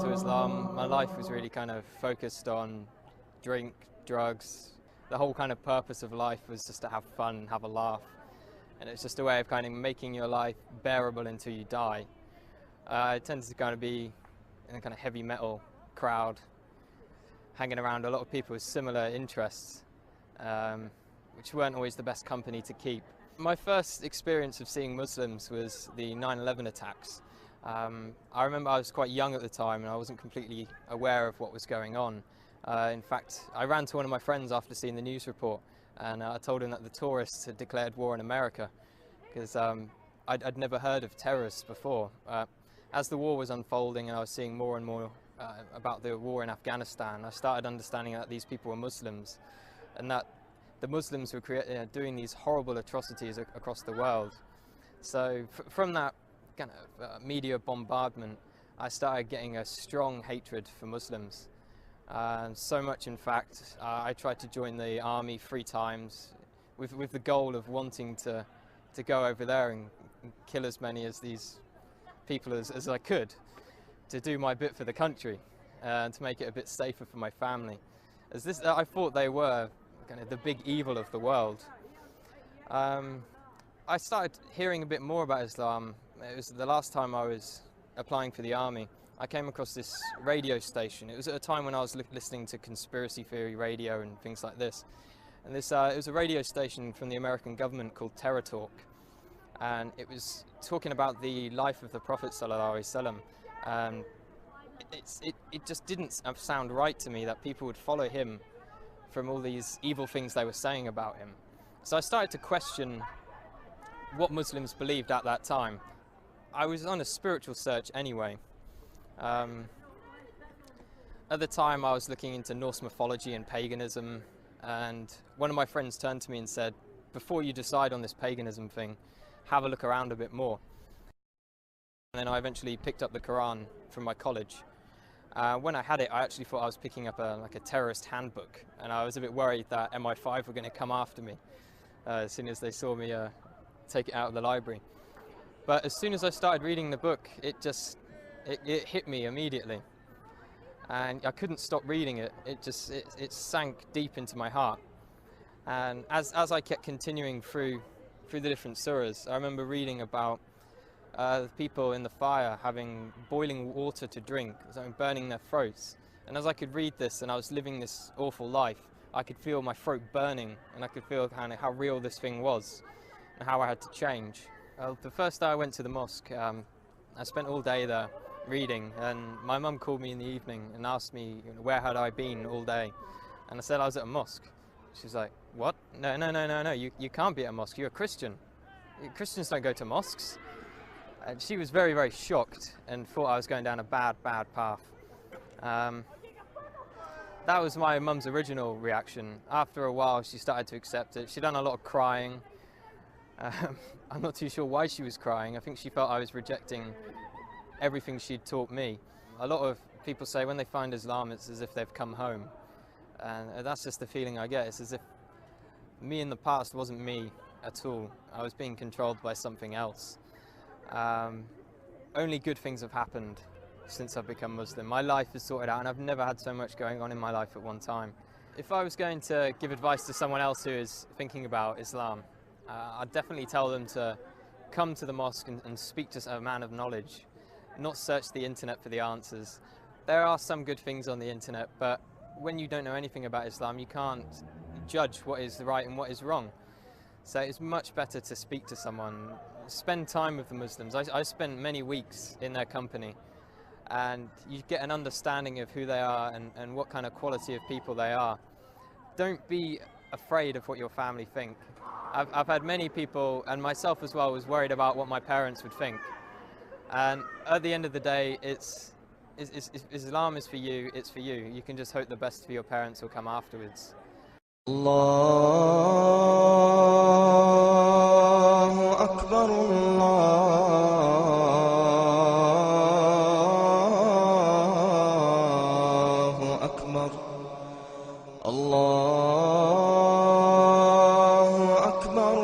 to Islam, my life was really kind of focused on drink, drugs. The whole kind of purpose of life was just to have fun and have a laugh. And it's just a way of kind of making your life bearable until you die. I tended to kind of be in a kind of heavy metal crowd, hanging around a lot of people with similar interests, which weren't always the best company to keep. My first experience of seeing Muslims was the 9/11 attacks. I remember I was quite young at the time and I wasn't completely aware of what was going on. In fact, I ran to one of my friends after seeing the news report and I told him that the tourists had declared war on America because I'd never heard of terrorists before. As the war was unfolding and I was seeing more and more about the war in Afghanistan, I started understanding that these people were Muslims and that the Muslims were doing these horrible atrocities across the world. So from that kind of media bombardment, I started getting a strong hatred for Muslims. So much, in fact, I tried to join the army 3 times with the goal of wanting to go over there and kill as many of these people as I could, to do my bit for the country and to make it a bit safer for my family. I thought they were kind of the big evil of the world. I started hearing a bit more about Islam. It was the last time I was applying for the army. I came across this radio station. It was at a time when I was listening to conspiracy theory radio and things like this. And it was a radio station from the American government called Terror Talk. And it was talking about the life of the Prophet ﷺ. And it just didn't sound right to me that people would follow him from all these evil things they were saying about him. So I started to question what Muslims believed at that time. I was on a spiritual search anyway. At the time I was looking into Norse mythology and paganism, and one of my friends turned to me and said, before you decide on this paganism thing, have a look around a bit more. And then I eventually picked up the Quran from my college. When I had it, I actually thought I was picking up like a terrorist handbook, and I was a bit worried that MI5 were going to come after me as soon as they saw me take it out of the library. But as soon as I started reading the book, it hit me immediately, and I couldn't stop reading it. It sank deep into my heart. And as I kept continuing through the different surahs, I remember reading about people in the fire having boiling water to drink, burning their throats. And as I could read this and I was living this awful life, I could feel my throat burning, and I could feel kind of how real this thing was and how I had to change. The first day I went to the mosque, I spent all day there reading, and my mum called me in the evening and asked me where had I been all day, and I said I was at a mosque. She's like, what? No, you can't be at a mosque, you're a Christian. Christians don't go to mosques. And she was very, very shocked and thought I was going down a bad path. That was my mum's original reaction. After a while she started to accept it. She'd done a lot of crying. I'm not too sure why she was crying. I think she felt I was rejecting everything she'd taught me. A lot of people say when they find Islam, it's as if they've come home. And that's just the feeling I get. It's as if me in the past wasn't me at all. I was being controlled by something else. Only good things have happened since I've become Muslim. My life is sorted out, and I've never had so much going on in my life at one time. If I was going to give advice to someone else who is thinking about Islam, I'd definitely tell them to come to the mosque and speak to a man of knowledge, not search the internet for the answers. There are some good things on the internet, but when you don't know anything about Islam, you can't judge what is right and what is wrong. So it's much better to speak to someone, spend time with the Muslims. I spent many weeks in their company, and you get an understanding of who they are and what kind of quality of people they are. Don't be afraid of what your family think. I've had many people, and myself as well, was worried about what my parents would think. And at the end of the day, Islam is for you, it's for you. You can just hope the best for your parents will come afterwards. Allahu Akbar, Allahu Akbar, Allahu Akbar.